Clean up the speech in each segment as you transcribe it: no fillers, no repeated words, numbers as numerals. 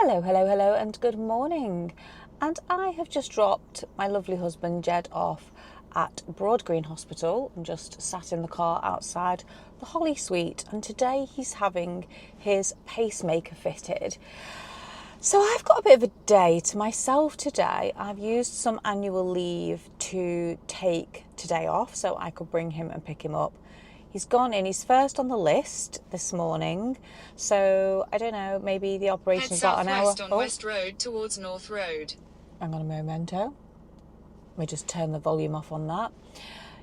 Hello, hello, hello, and good morning. And I have just dropped my lovely husband Jed off at Broad Green Hospital and just sat in the car outside the Holly Suite. And today he's having his pacemaker fitted. So I've got a bit of a day to myself today. I've used some annual leave to take today off so I could bring him and pick him up. He's gone in, he's first on the list this morning. So I don't know, maybe the operation's about an hour. Head southwest on West Road towards North Road. Hang on a momento. Let me just turn the volume off on that.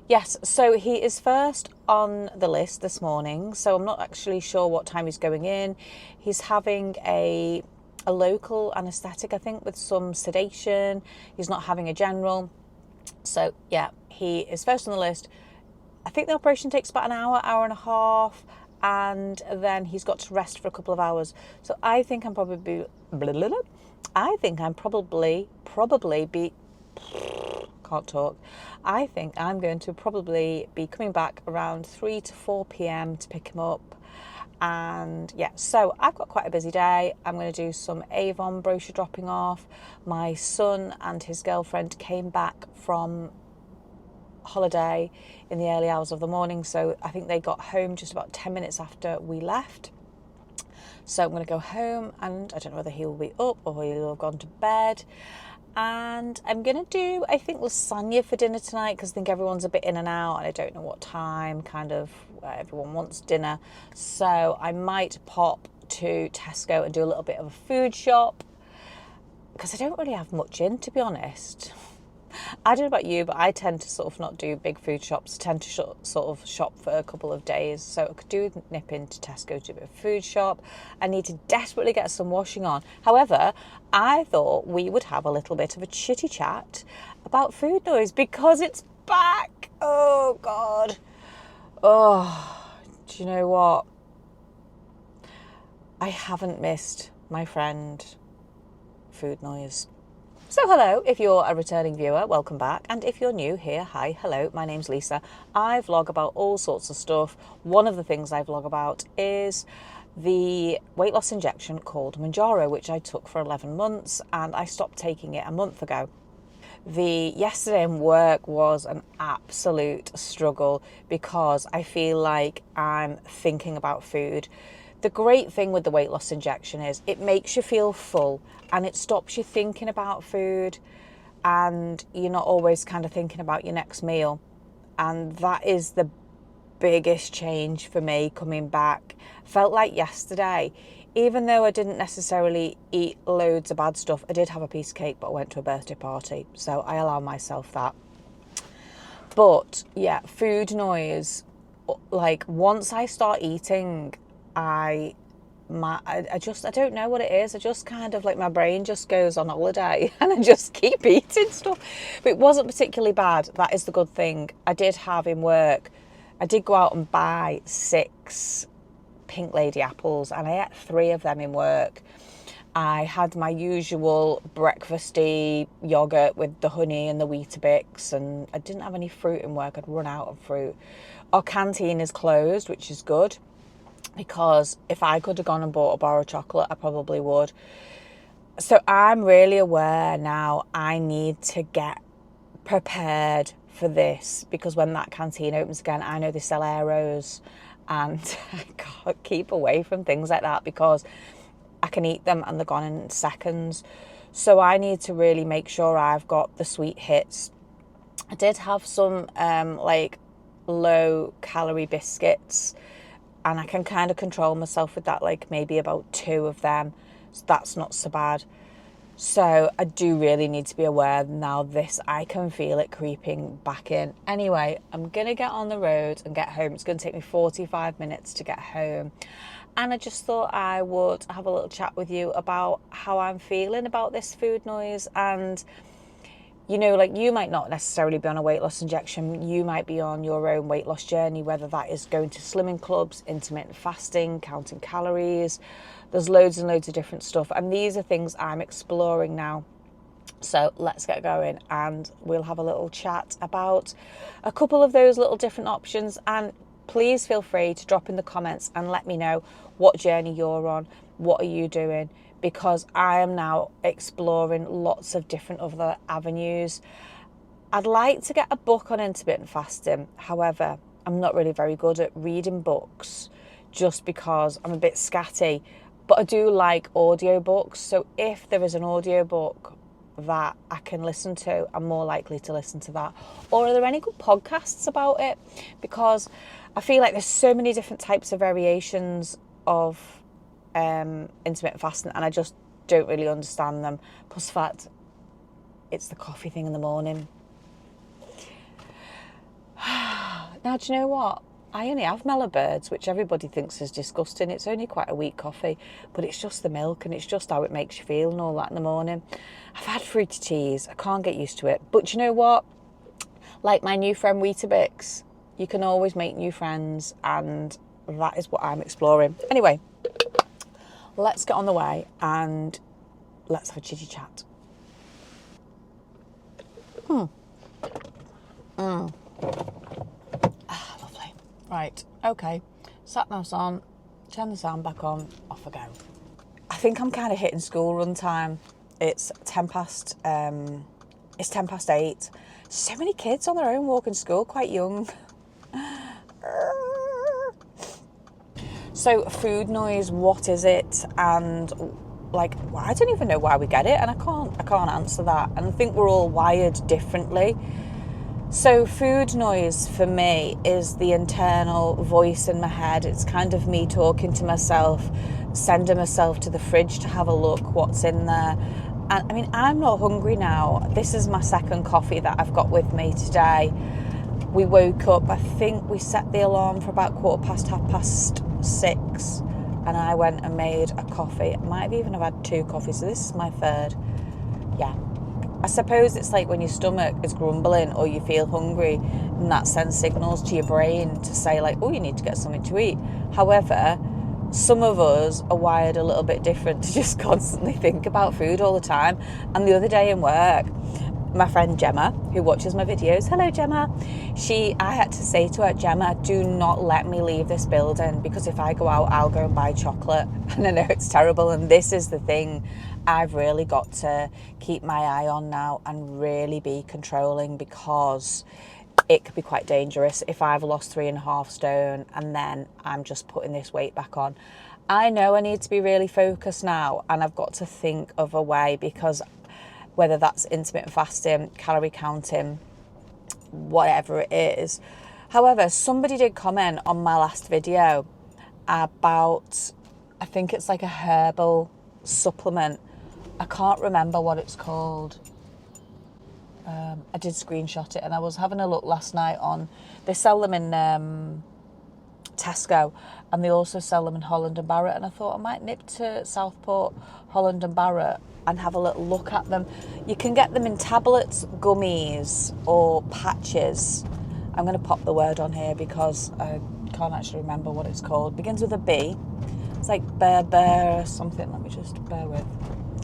Yes, so he is first on the list this morning. So I'm not actually sure what time he's going in. He's having a local anaesthetic, I think, with some sedation. He's not having a general. So yeah, he is first on the list. I think the operation takes about an hour, hour and a half, and then he's got to rest for a couple of hours. So I think I'm probably can't talk. I think I'm going to probably be coming back around 3 to 4 p.m. to pick him up. And yeah, so I've got quite a busy day. I'm going to do some Avon brochure dropping off. My son and his girlfriend came back from holiday in the early hours of the morning, so I think they got home just about 10 minutes after we left. So I'm going to go home, and I don't know whether he'll be up or he'll have gone to bed. And I'm going to do, I think, lasagna for dinner tonight, because I think everyone's a bit in and out and I don't know what time kind of everyone wants dinner. So I might pop to Tesco and do a little bit of a food shop, because I don't really have much in, to be honest. I don't know about you, but I tend to sort of not do big food shops. I tend to sort of shop for a couple of days. So I could do nip into Tesco to do a bit of food shop. I need to desperately get some washing on. However, I thought we would have a little bit of a chitty chat about food noise, because it's back. Oh, God. Oh, do you know what? I haven't missed my friend food noise. So hello, if you're a returning viewer, welcome back. And if you're new here, hi, hello, my name's Lisa. I vlog about all sorts of stuff. One of the things I vlog about is the weight loss injection called MOUNJARO, which I took for 11 months and I stopped taking it a month ago. Yesterday in work was an absolute struggle, because I feel like I'm thinking about food. The great thing with the weight loss injection is it makes you feel full and it stops you thinking about food, and you're not always kind of thinking about your next meal. And that is the biggest change for me coming back. Felt like yesterday, even though I didn't necessarily eat loads of bad stuff, I did have a piece of cake, but I went to a birthday party, so I allow myself that. But yeah, food noise, like once I start eating, I don't know what it is. I just kind of like, my brain just goes on holiday and I just keep eating stuff. But it wasn't particularly bad. That is the good thing. I did have in work, I did go out and buy 6 pink lady apples and I ate 3 of them in work. I had my usual breakfasty yogurt with the honey and the Weetabix, and I didn't have any fruit in work. I'd run out of fruit. Our canteen is closed, which is good, because if I could have gone and bought a bar of chocolate, I probably would. So I'm really aware now I need to get prepared for this, because when that canteen opens again, I know they sell Aeros, and I can't keep away from things like that because I can eat them and they're gone in seconds. So I need to really make sure I've got the sweet hits. I did have some like low calorie biscuits, and I can kind of control myself with that, like maybe about 2 of them. So that's not so bad. So I do really need to be aware now. I can feel it creeping back in. Anyway, I'm going to get on the road and get home. It's going to take me 45 minutes to get home. And I just thought I would have a little chat with you about how I'm feeling about this food noise. And you know, like, you might not necessarily be on a weight loss injection. You might be on your own weight loss journey, whether that is going to slimming clubs, intermittent fasting, counting calories. There's loads and loads of different stuff. And these are things I'm exploring now. So let's get going and we'll have a little chat about a couple of those little different options. And please feel free to drop in the comments and let me know what journey you're on. What are you doing? because I am now exploring lots of different other avenues. I'd like to get a book on intermittent fasting. However, I'm not really very good at reading books just because I'm a bit scatty. But I do like audiobooks. So if there is an audiobook that I can listen to, I'm more likely to listen to that. Or are there any good podcasts about it? Because I feel like there's so many different types of variations of intermittent fasting, and I just don't really understand them. Plus the fact it's the coffee thing in the morning. Now, do you know what? I only have mellow birds, which everybody thinks is disgusting. It's only quite a weak coffee, but it's just the milk and it's just how it makes you feel and all that in the morning. I've had fruity teas. I can't get used to it. But do you know what? Like my new friend Weetabix, you can always make new friends, and that is what I'm exploring. Anyway, let's get on the way and let's have a chitty chat. Lovely. Right, okay. Sat nav's on, turn the sound back on, off I go. I think I'm kind of hitting school run time. It's 8. So many kids on their own walking school, quite young. So food noise, what is it? And like, I don't even know why we get it, and I can't answer that. And I think we're all wired differently. So food noise for me is the internal voice in my head. It's kind of me talking to myself, sending myself to the fridge to have a look what's in there. And I mean, I'm not hungry now. This is my second coffee that I've got with me today. We woke up, I think we set the alarm for about 6:15, and I went and made a coffee. I might even have had 2 coffees, so this is my third. Yeah. I suppose it's like when your stomach is grumbling or you feel hungry, and that sends signals to your brain to say like, oh, you need to get something to eat. However, some of us are wired a little bit different to just constantly think about food all the time. And the other day in work, my friend Gemma, who watches my videos, hello Gemma, I had to say to her, Gemma, do not let me leave this building, because if I go out, I'll go and buy chocolate. And I know it's terrible, and this is the thing I've really got to keep my eye on now and really be controlling, because it could be quite dangerous if I've lost 3.5 stone and then I'm just putting this weight back on. I know I need to be really focused now, and I've got to think of a way, because whether that's intermittent fasting, calorie counting, whatever it is. However, somebody did comment on my last video about, I think it's like a herbal supplement. I can't remember what it's called. I did screenshot it, and I was having a look last night on, they sell them in Tesco, and they also sell them in Holland and Barrett, and I thought I might nip to Southport, Holland and Barrett, and have a little look at them. You can get them in tablets, gummies, or patches. I'm going to pop the word on here because I can't actually remember what it's called. Begins with a B. It's like Berber something. Let me just bear with.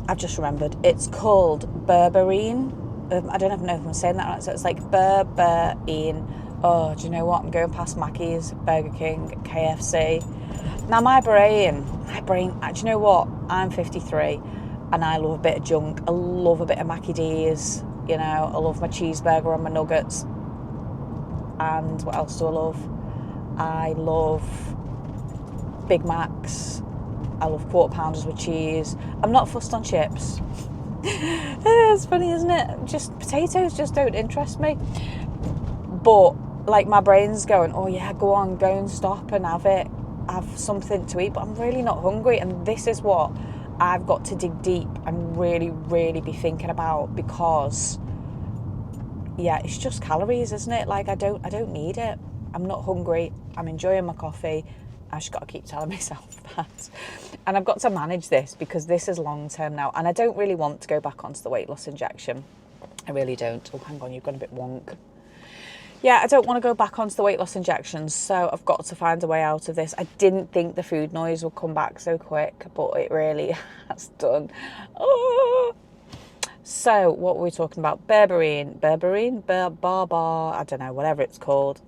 I've just remembered. It's called berberine. I don't even know if I'm saying that right. So it's like berberine. Oh, do you know what? I'm going past Mackey's, Burger King, KFC. Now my brain, do you know what? I'm 53. And I love a bit of junk. I love a bit of Mackie D's. You know, I love my cheeseburger and my nuggets. And what else do I love? I love Big Macs. I love quarter pounders with cheese. I'm not fussed on chips. It's funny, isn't it? Just potatoes just don't interest me. But like my brain's going, oh yeah, go on, go and stop and have something to eat. But I'm really not hungry, and this is what I've got to dig deep and really, really be thinking about, because yeah, it's just calories, isn't it? Like I don't need it. I'm not hungry. I'm enjoying my coffee. I just got to keep telling myself that. And I've got to manage this, because this is long term now, and I don't really want to go back onto the weight loss injection. I really don't. Oh, hang on, you've gone a bit wonk. Yeah, I don't want to go back onto the weight loss injections, so I've got to find a way out of this. I didn't think the food noise would come back so quick, but it really has done. Oh. So, what were we talking about? Berberine, I don't know, whatever it's called.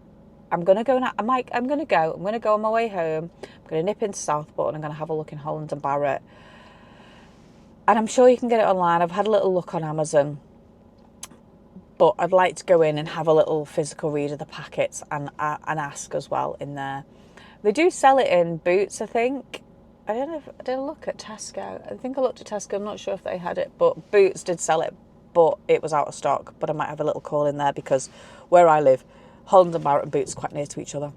I'm going to go now. I'm going to go on my way home. I'm going to nip into Southport, and I'm going to have a look in Holland and Barrett. And I'm sure you can get it online. I've had a little look on Amazon, but I'd like to go in and have a little physical read of the packets and ask as well in there. They do sell it in Boots, I think. I don't know if I did a look at Tesco. I think I looked at Tesco. I'm not sure if they had it, but Boots did sell it, but it was out of stock. But I might have a little call in there because where I live, Holland and Barrett and Boots are quite near to each other.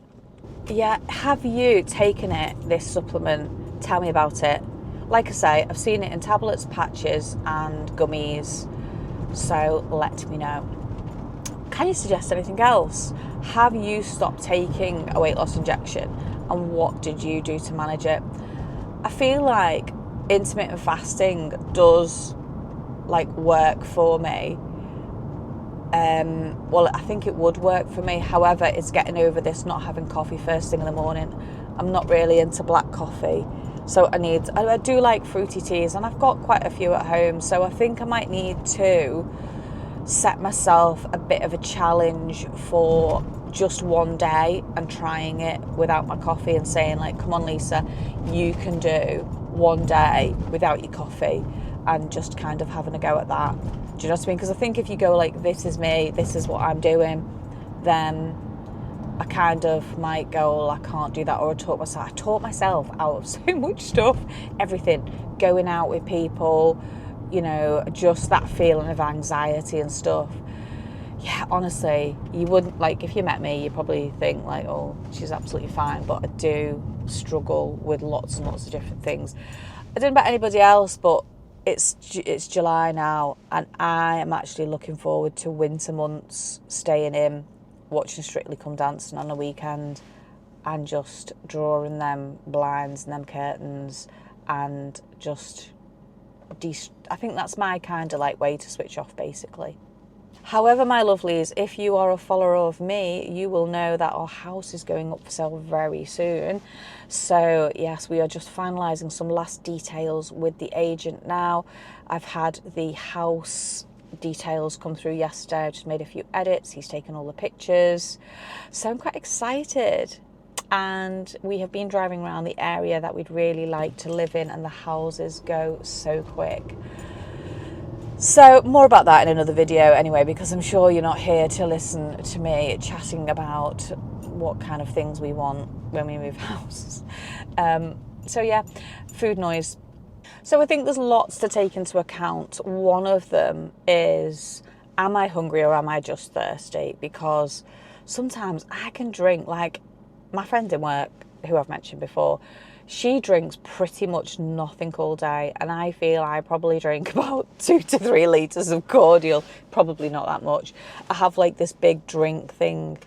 Yeah, have you taken it, this supplement? Tell me about it. Like I say, I've seen it in tablets, patches and gummies, so let me know. Can you suggest anything else? Have you stopped taking a weight loss injection, and what did you do to manage it? I feel like intermittent fasting does like work for me. Well, I think it would work for me. However, it's getting over this not having coffee first thing in the morning. I'm not really into black coffee, so I do like fruity teas, and I've got quite a few at home, so I think I might need to set myself a bit of a challenge for just one day and trying it without my coffee and saying like, come on Lisa, you can do one day without your coffee, and just kind of having a go at that. Do you know what I mean? Because I think if you go like, this is me, this is what I'm doing, then I kind of might go, oh, I can't do that. Or I taught myself out of so much stuff, everything, going out with people, you know, just that feeling of anxiety and stuff. Yeah, honestly, you wouldn't, like, if you met me, you probably think like, oh, she's absolutely fine. But I do struggle with lots and lots of different things. I don't know about anybody else, but it's July now, and I am actually looking forward to winter months, staying in, watching Strictly Come Dancing on the weekend, and just drawing them blinds and them curtains, and just I think that's my kind of like way to switch off, basically. However, my lovelies, if you are a follower of me, you will know that our house is going up for sale very soon. So yes, we are just finalising some last details with the agent now. I've had the house details come through yesterday. I just made a few edits. He's taken all the pictures. So I'm quite excited. And we have been driving around the area that we'd really like to live in, and the houses go so quick. So more about that in another video anyway, because I'm sure you're not here to listen to me chatting about what kind of things we want when we move house. So yeah, food noise. So I think there's lots to take into account. One of them is, am I hungry or am I just thirsty? Because sometimes I can drink, like my friend in work, who I've mentioned before, she drinks pretty much nothing all day, and I feel I probably drink about 2 to 3 litres of cordial, probably not that much. I have like this big drink thing,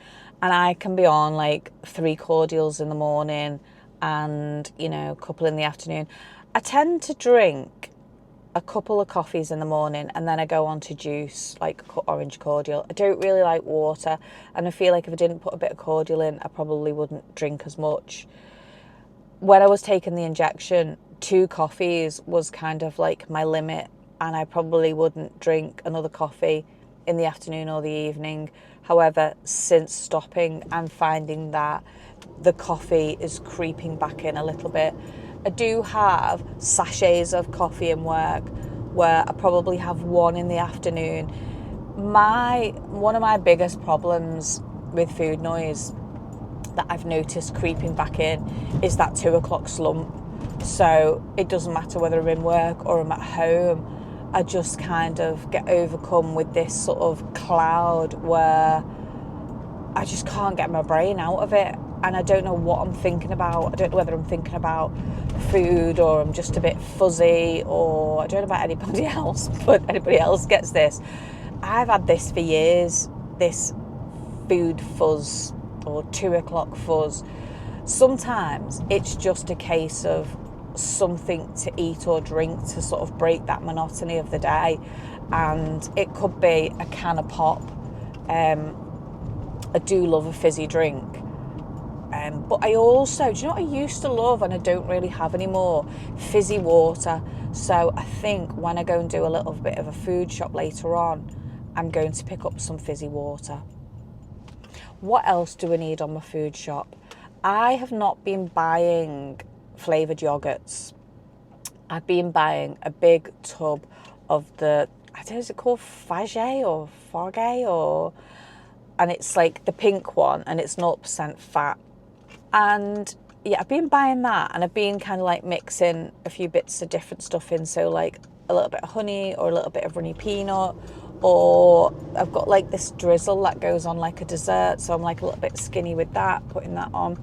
and I can be on like 3 cordials in the morning and, you know, a couple in the afternoon. I tend to drink a couple of coffees in the morning, and then I go on to juice, like orange cordial. I don't really like water, and I feel like if I didn't put a bit of cordial in, I probably wouldn't drink as much. When I was taking the injection, 2 coffees was kind of like my limit, and I probably wouldn't drink another coffee in the afternoon or the evening. However, since stopping, I'm finding that the coffee is creeping back in a little bit. I do have sachets of coffee in work where I probably have 1 in the afternoon. One of my biggest problems with food noise that I've noticed creeping back in is that 2 o'clock slump. So it doesn't matter whether I'm in work or I'm at home, I just kind of get overcome with this sort of cloud where I just can't get my brain out of it, and I don't know what I'm thinking about. I don't know whether I'm thinking about food or I'm just a bit fuzzy, or I don't know about anybody else, but anybody else gets this. I've had this for years, this food fuzz or 2 o'clock fuzz. Sometimes it's just a case of something to eat or drink to sort of break that monotony of the day, and it could be a can of pop. I do love a fizzy drink, but I also, do you know what I used to love and I don't really have anymore? Fizzy water. So I think when I go and do a little bit of a food shop later on, I'm going to pick up some fizzy water. What else do I need on my food shop? I have not been buying flavoured yogurts. I've been buying a big tub of the, I don't know, is it called Fage or Fage or, and it's like the pink one and it's 0% fat. And yeah, I've been buying that and I've been kind of like mixing a few bits of different stuff in. So like a little bit of honey or a little bit of runny peanut, or I've got like this drizzle that goes on like a dessert. So I'm like a little bit skinny with that, putting that on.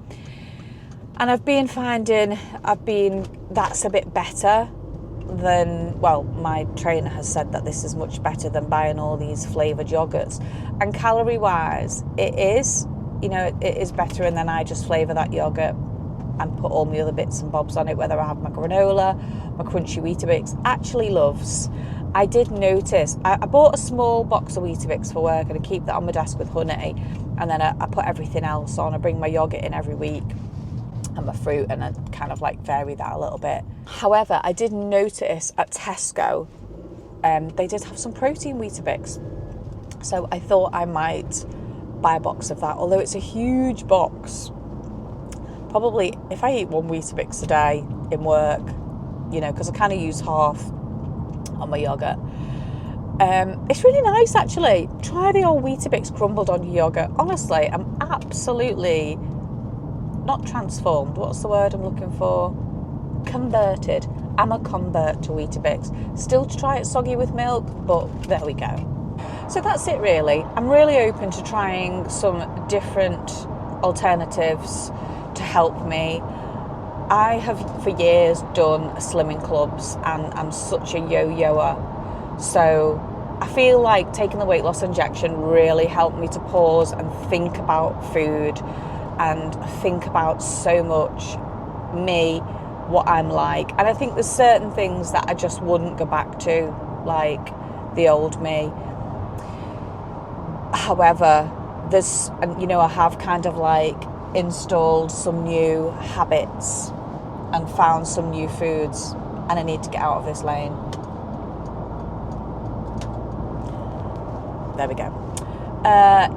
And I've been finding that's a bit better than, well, my trainer has said that this is much better than buying all these flavoured yogurts. And calorie wise, it is, you know, it is better. And then I just flavour that yogurt and put all my other bits and bobs on it, whether I have my granola, my crunchy Weetabix. Actually loves. I did notice, I bought a small box of Weetabix for work and I keep that on my desk with honey. And then I put everything else on. I bring my yogurt in every week and my fruit, and I kind of like vary that a little bit. However, I did notice at Tesco, they did have some protein Weetabix. So I thought I might buy a box of that, although it's a huge box. Probably if I eat one Weetabix a day in work, you know, because I kind of use half on my yogurt. It's really nice actually. Try the old Weetabix crumbled on your yogurt. Honestly, I'm absolutely not transformed. What's the word I'm looking for? Converted. I'm a convert to Weetabix. Still to try it soggy with milk, but there we go. So that's it really. I'm really open to trying some different alternatives to help me. I have for years done slimming clubs and I'm such a yo-yoer. So I feel like taking the weight loss injection really helped me to pause and think about food and think about so much me, what I'm like. And I think there's certain things that I just wouldn't go back to, like the old me. However, there's, you know, I have kind of like installed some new habits and found some new foods, and I need to get out of this lane. There we go.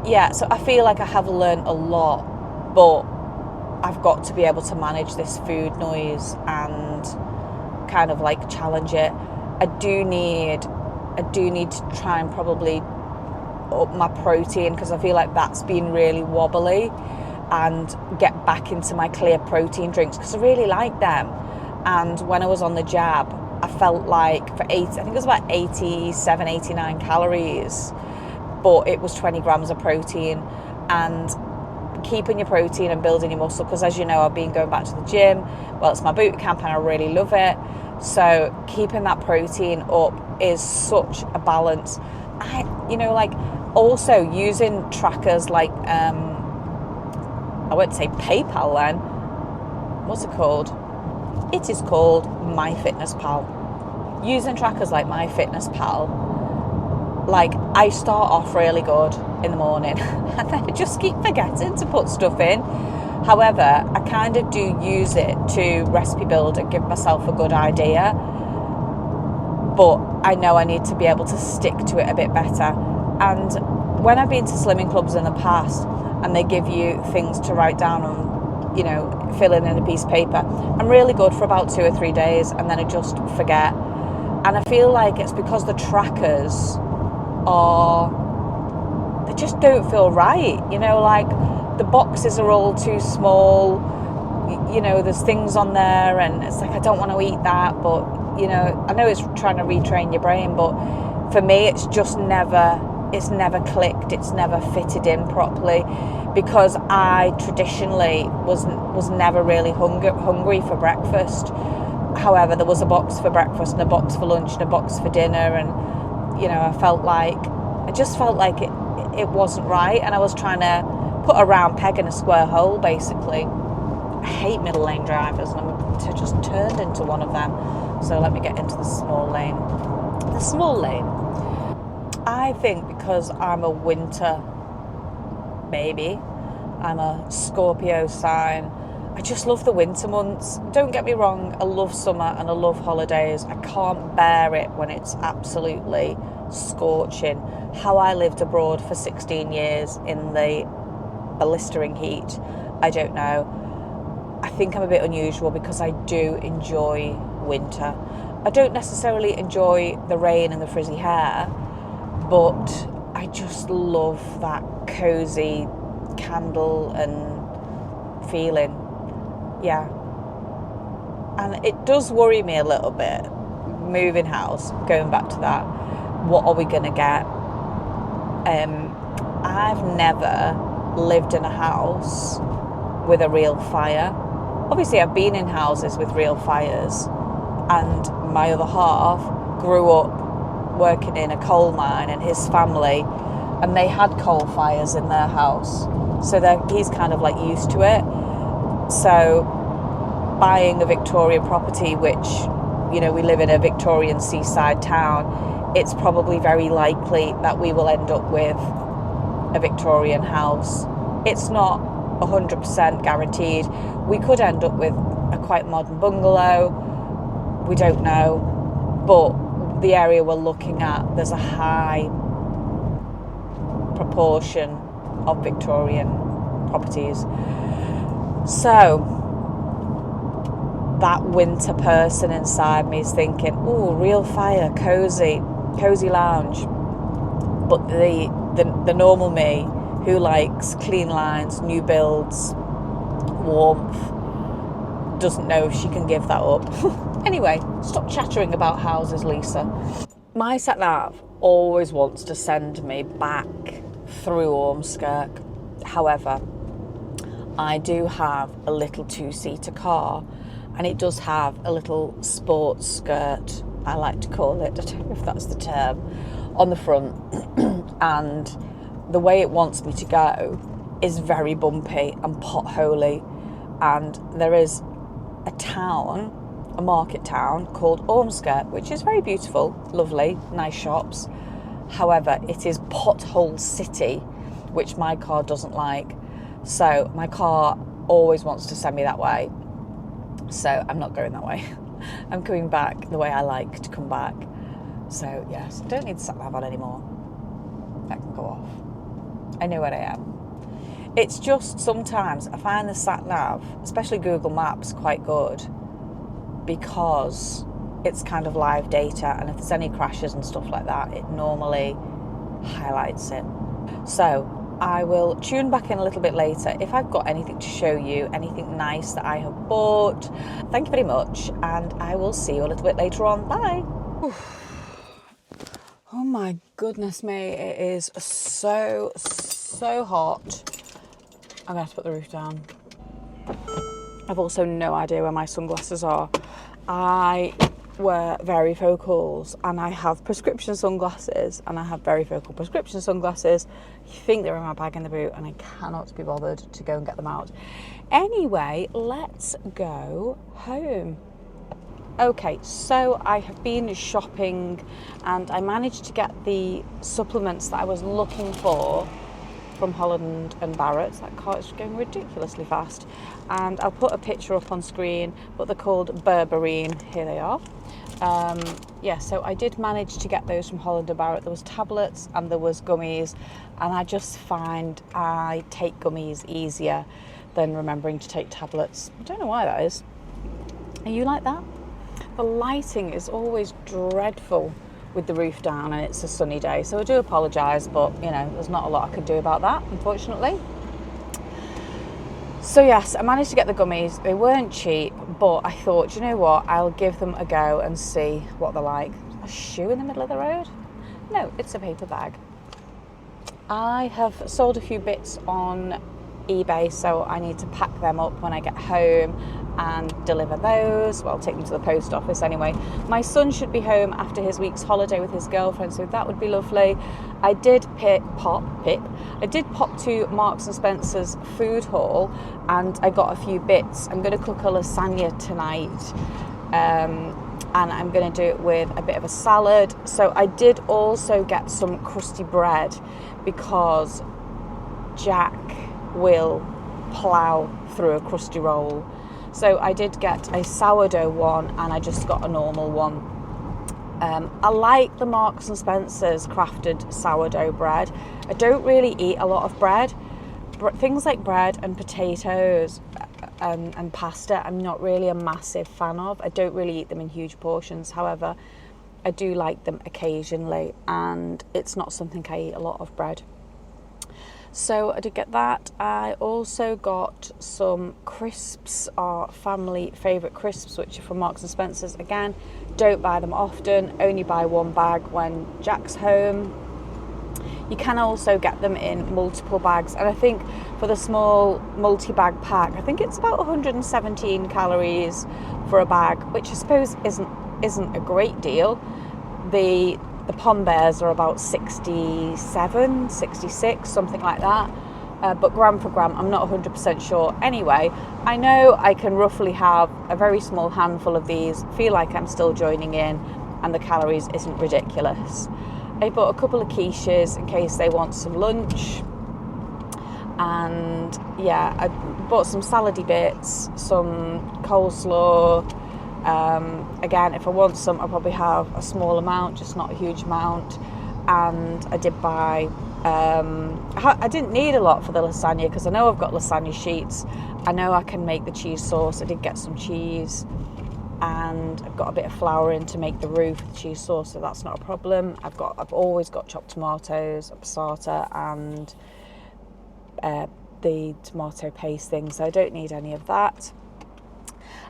Yeah, so I feel like I have learned a lot, but I've got to be able to manage this food noise and kind of like challenge it. I do need to try and probably up my protein, because I feel like that's been really wobbly, and get back into my clear protein drinks because I really like them. And when I was on the jab, I felt like I think it was about 87, 89 calories, but it was 20 grams of protein. And keeping your protein and building your muscle, because as you know, I've been going back to the gym. Well, it's my boot camp and I really love it. So keeping that protein up is such a balance. Also using trackers like, I won't say PayPal then. What's it called? It is called MyFitnessPal. Using trackers like MyFitnessPal, like I start off really good in the morning and then I just keep forgetting to put stuff in. However, I kind of do use it to recipe build and give myself a good idea. But I know I need to be able to stick to it a bit better. And when I've been to slimming clubs in the past and they give you things to write down and, you know, fill in a piece of paper, I'm really good for about 2 or 3 days and then I just forget. And I feel like it's because the trackers they just don't feel right. You know, like the boxes are all too small. You know, there's things on there and it's like, I don't want to eat that. But, you know, I know it's trying to retrain your brain, but for me, it's never clicked. It's never fitted in properly, because I traditionally was never really hungry for breakfast. However, there was a box for breakfast and a box for lunch and a box for dinner, and you know, I just felt like it wasn't right, and I was trying to put a round peg in a square hole, basically. I hate middle lane drivers, and I'm just turned into one of them. So let me get into the small lane. The small lane. I think because I'm a winter baby, I'm a Scorpio sign, I just love the winter months. Don't get me wrong, I love summer and I love holidays. I can't bear it when it's absolutely scorching. How I lived abroad for 16 years in the blistering heat, I don't know. I think I'm a bit unusual because I do enjoy winter. I don't necessarily enjoy the rain and the frizzy hair, but I just love that cosy candle and feeling. Yeah. And it does worry me a little bit, moving house, going back to that. What are we going to get? I've never lived in a house with a real fire. Obviously, I've been in houses with real fires, and my other half grew up working in a coal mine, and his family, and they had coal fires in their house, so he's kind of like used to it. So buying a Victorian property, which, you know, we live in a Victorian seaside town, it's probably very likely that we will end up with a Victorian house. It's not 100% guaranteed. We could end up with a quite modern bungalow. We don't know. But the area we're looking at, there's a high proportion of Victorian properties. So that winter person inside me is thinking, oh, real fire, cozy lounge. But the normal me, who likes clean lines, new builds, warmth, doesn't know if she can give that up. Anyway, stop chattering about houses, Lisa. My sat-nav always wants to send me back through Ormskirk. However, I do have a little two-seater car, and it does have a little sports skirt, I like to call it, I don't know if that's the term, on the front. And the way it wants me to go is very bumpy and potholy. And there is a market town called Ormskirk, which is very beautiful, lovely, nice shops. However, it is pothole city, which my car doesn't like. So my car always wants to send me that way. So I'm not going that way. I'm coming back the way I like to come back. So yes, I don't need the sat-nav on anymore. That can go off. I know where I am. It's just sometimes I find the sat-nav, especially Google Maps, quite good because it's kind of live data, and if there's any crashes and stuff like that, it normally highlights it. So I will tune back in a little bit later if I've got anything to show you, anything nice that I have bought. Thank you very much, and I will see you a little bit later on. Bye. Oh my goodness me, it is so hot. I'm gonna have to put the roof down. I've also no idea where my sunglasses are. I wear varifocals, and I have prescription sunglasses, and I have varifocal prescription sunglasses. You think they're in my bag in the boot, and I cannot be bothered to go and get them out. Anyway, let's go home. Okay, so I have been shopping, and I managed to get the supplements that I was looking for from Holland and Barrett. That car is going ridiculously fast, and I'll put a picture up on screen, but they're called berberine. Here they are. Yeah, so I did manage to get those from Holland and Barrett. There was tablets and there was gummies, and I just find I take gummies easier than remembering to take tablets. I don't know why that is. Are you like that? The lighting is always dreadful with the roof down, and it's a sunny day, so I do apologise, but you know, there's not a lot I can do about that, unfortunately. So yes, I managed to get the gummies. They weren't cheap, but I thought, you know what, I'll give them a go and see what they're like. A shoe in the middle of the road? No, it's a paper bag. I have sold a few bits on eBay, so I need to pack them up when I get home and deliver those. Well, I'll take them to the post office anyway. My son should be home after his week's holiday with his girlfriend, so that would be lovely. I did pop to Marks and Spencer's food hall, and I got a few bits. I'm going to cook a lasagna tonight, and I'm going to do it with a bit of a salad. So I did also get some crusty bread because Jack will plough through a crusty roll. So I did get a sourdough one, and I just got a normal one. I like the Marks and Spencer's crafted sourdough bread. I don't really eat a lot of bread. Things like bread and potatoes, and pasta I'm not really a massive fan of. I don't really eat them in huge portions. However, I do like them occasionally, and it's not something I eat a lot of bread. So I did get that. I also got some crisps, our family favourite crisps, which are from Marks and Spencer's. Again, don't buy them often, only buy one bag when Jack's home. You can also get them in multiple bags, and I think for the small multi-bag pack, I think it's about 117 calories for a bag, which I suppose isn't a great deal. The Pom Bears are about 67, 66, something like that. But gram for gram, I'm not 100% sure. Anyway, I know I can roughly have a very small handful of these, feel like I'm still joining in, and the calories isn't ridiculous. I bought a couple of quiches in case they want some lunch. And yeah, I bought some salady bits, some coleslaw. Again, if I want some, I'll probably have a small amount, just not a huge amount. And I did buy, I didn't need a lot for the lasagna because I know I've got lasagna sheets. I know I can make the cheese sauce. I did get some cheese, and I've got a bit of flour in to make the roux for the cheese sauce, so that's not a problem. I've always got chopped tomatoes, a passata, and the tomato paste thing, so I don't need any of that.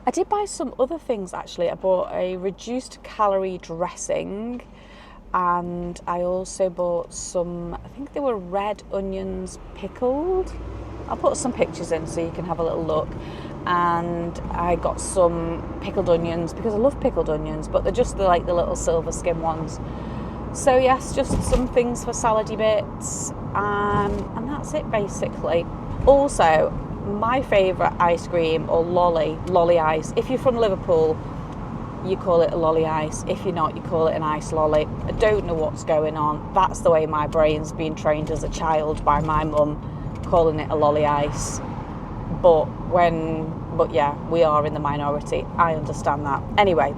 I did buy some other things actually. I bought a reduced calorie dressing, and I also bought some, I think they were red onions pickled. I'll put some pictures in so you can have a little look. And I got some pickled onions because I love pickled onions, but they're just like the little silver skin ones. So yes, just some things for salady bits, and that's it basically. Also, my favourite ice cream, or lolly ice. If you're from Liverpool, you call it a lolly ice. If you're not, you call it an ice lolly. I don't know what's going on. That's the way my brain's been trained as a child by my mum, calling it a lolly ice. But yeah, we are in the minority. I understand that. Anyway,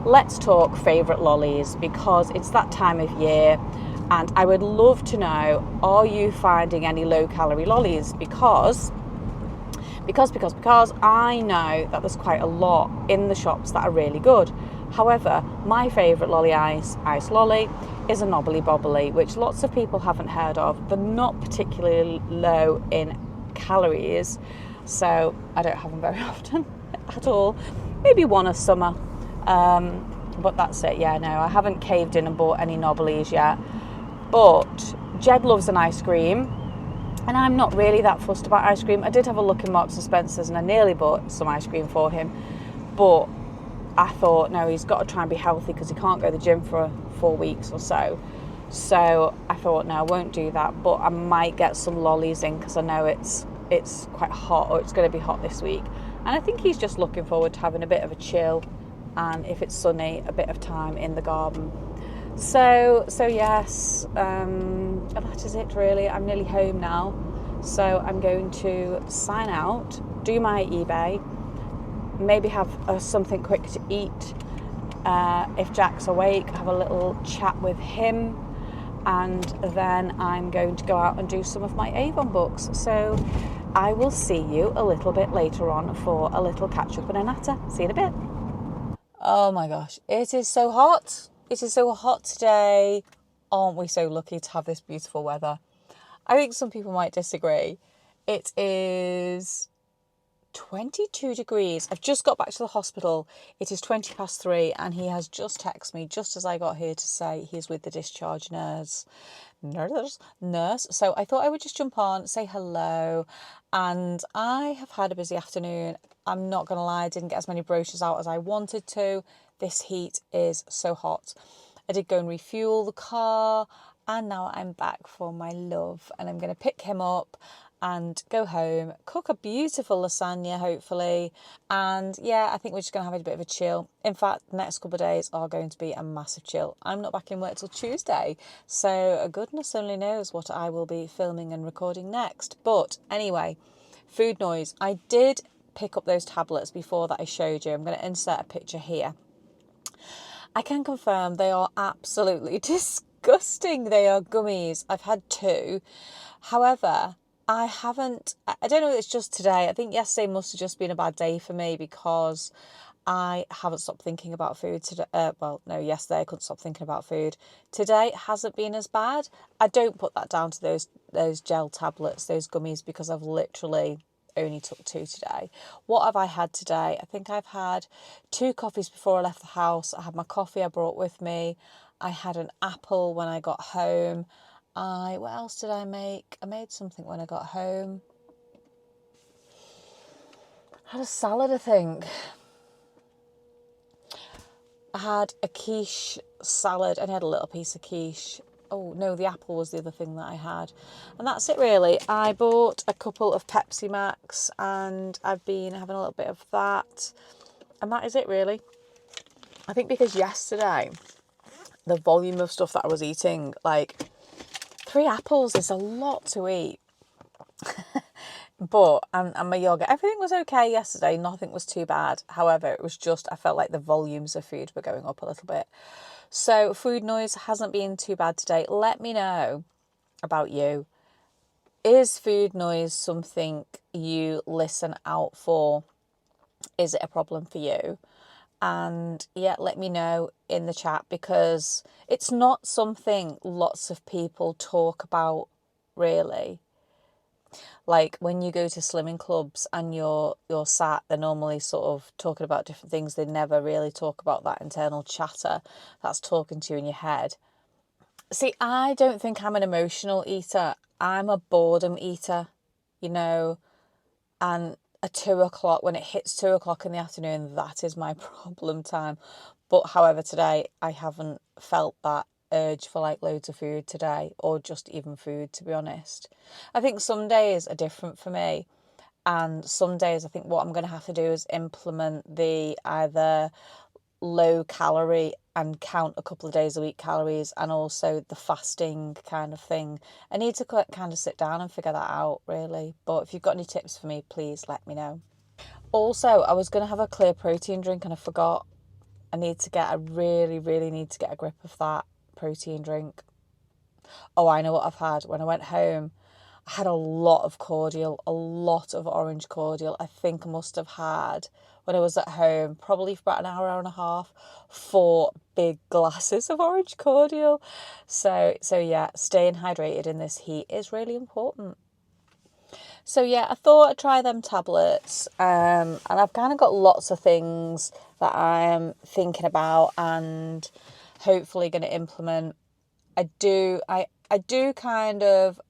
let's talk favourite lollies, because it's that time of year, and I would love to know, are you finding any low-calorie lollies? Because I know that there's quite a lot in the shops that are really good. However, my favourite lolly ice lolly, is a knobbly bobbly, which lots of people haven't heard of. They're not particularly low in calories, so I don't have them very often at all. Maybe one a summer, but that's it. Yeah, no, I haven't caved in and bought any knobblies yet. But Jed loves an ice cream, and I'm not really that fussed about ice cream. I did have a look in Marks and Spencer's, and I nearly bought some ice cream for him, but I thought, no, he's got to try and be healthy because he can't go to the gym for 4 weeks or so. So I thought, no, I won't do that, but I might get some lollies in because I know it's quite hot, or it's going to be hot this week. And I think he's just looking forward to having a bit of a chill, and if it's sunny, a bit of time in the garden. So yes, that is it really. I'm nearly home now, so I'm going to sign out, do my eBay, maybe have something quick to eat. If Jack's awake, have a little chat with him, and then I'm going to go out and do some of my Avon books. So I will see you a little bit later on for a little catch up and a natter. See you in a bit. Oh my gosh, it is so hot. It is so hot today. Aren't we so lucky to have this beautiful weather? I think some people might disagree. It is 22 degrees. I've just got back to the hospital. It is 3:20, and he has just texted me just as I got here to say he's with the discharge nurse. So I thought I would just jump on, say hello. And I have had a busy afternoon. I'm not going to lie, I didn't get as many brochures out as I wanted to. This heat is so hot. I did go and refuel the car, and now I'm back for my love, and I'm going to pick him up and go home, cook a beautiful lasagna hopefully, and yeah, I think we're just going to have a bit of a chill. In fact, the next couple of days are going to be a massive chill. I'm not back in work till Tuesday, so goodness only knows what I will be filming and recording next. But anyway, food noise. I did pick up those tablets before that I showed you. I'm going to insert a picture here. I can confirm they are absolutely disgusting. They are gummies. I've had 2. However, I haven't, I don't know if it's just today. I think yesterday must have just been a bad day for me because I haven't stopped thinking about food today. Well, no, yesterday I couldn't stop thinking about food. Today hasn't been as bad. I don't put that down to those gel tablets, those gummies, because I've literally only took 2 today. What have I had today? I think I've had 2 coffees before I left the house. I had my coffee I brought with me. I had an apple when I got home. What else did I make? I made something when I got home. I had a salad, I think. I had a quiche salad and I had a little piece of quiche. Oh no, the apple was the other thing that I had. And that's it really. I bought a couple of Pepsi Max and I've been having a little bit of that. And that is it really. I think because yesterday, the volume of stuff that I was eating, like 3 apples is a lot to eat. But, and my yogurt, everything was okay yesterday. Nothing was too bad. However, it was just, I felt like the volumes of food were going up a little bit. So food noise hasn't been too bad today. Let me know about you. Is food noise something you listen out for? Is it a problem for you? And yeah, let me know in the chat, because it's not something lots of people talk about really. Like when you go to slimming clubs and you're sat, they're normally sort of talking about different things. They never really talk about that internal chatter that's talking to you in your head. See, I don't think I'm an emotional eater. I'm a boredom eater, you know, and a 2 o'clock, when it hits 2 o'clock in the afternoon, that is my problem time. But however, today I haven't felt that urge for like loads of food today, or just even food, to be honest. I think some days are different for me. And some days I think what I'm going to have to do is implement the either low calorie and count a couple of days a week calories, and also the fasting kind of thing. I need to kind of sit down and figure that out really. But if you've got any tips for me, please let me know. Also, I was going to have a clear protein drink and I forgot. I really need to get a grip of that protein drink. Oh, I know what I've had. When I went home, I had a lot of cordial, a lot of orange cordial. I think I must have had, when I was at home, probably for about an hour and a half, 4 big glasses of orange cordial. So yeah, staying hydrated in this heat is really important. So yeah, I thought I'd try them tablets, and I've kind of got lots of things that I'm thinking about and hopefully going to implement. I do kind of,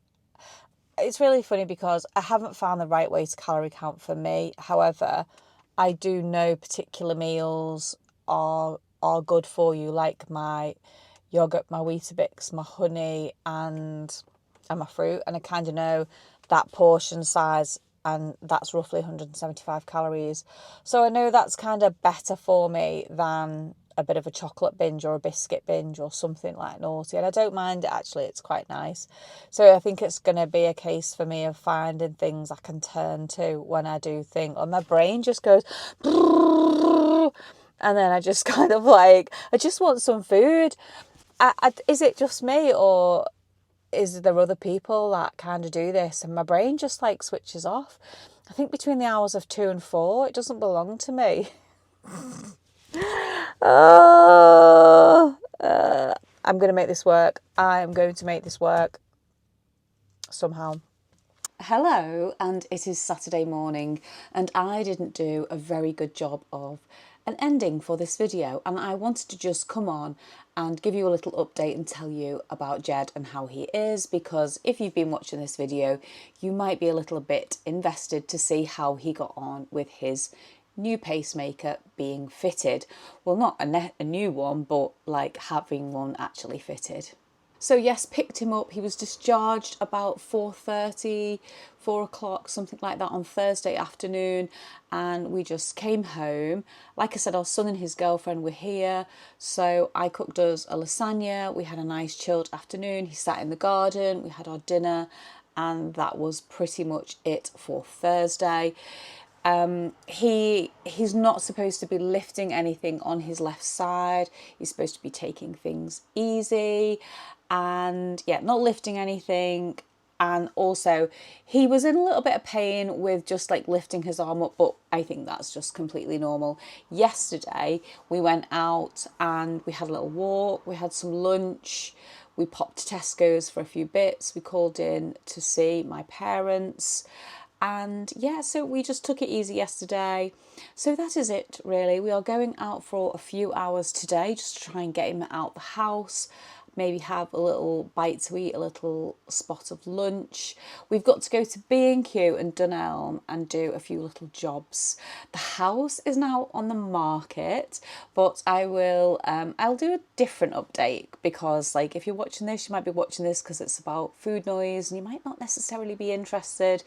it's really funny because I haven't found the right way to calorie count for me. However, I do know particular meals are good for you, like my yogurt, my Weetabix, my honey, and my fruit. And I kind of know that portion size, and that's roughly 175 calories. So I know that's kind of better for me than a bit of a chocolate binge or a biscuit binge or something like naughty. And I don't mind it, actually. It's quite nice. So I think it's going to be a case for me of finding things I can turn to when I do think, or my brain just goes, and then I just kind of like, I just want some food. Is it just me, or is there other people that kind of do this? And my brain just like switches off. I think between the hours of 2 and 4, it doesn't belong to me. I'm going to make this work. I'm going to make this work somehow. Hello, and it is Saturday morning, and I didn't do a very good job of an ending for this video, and I wanted to just come on and give you a little update and tell you about Jed and how he is, because if you've been watching this video, you might be a little bit invested to see how he got on with his new pacemaker being fitted. Well, not a new one, but like having one actually fitted. So yes, picked him up. He was discharged about 4:30, 4 o'clock, something like that on Thursday afternoon. And we just came home. Like I said, our son and his girlfriend were here. So I cooked us a lasagna. We had a nice chilled afternoon. He sat in the garden. We had our dinner. And that was pretty much it for Thursday. He's not supposed to be lifting anything on his left side. He's supposed to be taking things easy, and yeah, not lifting anything. and also he was in a little bit of pain with just like lifting his arm up, but I think that's just completely normal. Yesterday we went out and we had a little walk, we had some lunch, we popped to Tesco's for a few bits, we called in to see my parents. And yeah, so we just took it easy yesterday. So that is it really. We are going out for a few hours today just to try and get him out the house, maybe have a little bite to eat, a little spot of lunch. We've got to go to B&Q and Dunelm and do a few little jobs. The house is now on the market, but I'll do a different update, because like if you're watching this, you might be watching this because it's about food noise and you might not necessarily be interested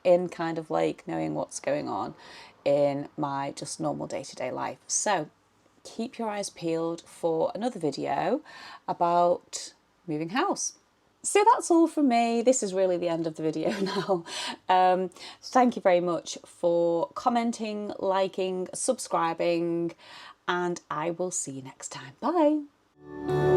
in kind of like knowing what's going on in my just normal day-to-day life. So keep your eyes peeled for another video about moving house. So that's all from me. This is really the end of the video now. Thank you very much for commenting, liking, subscribing, and I will see you next time. Bye.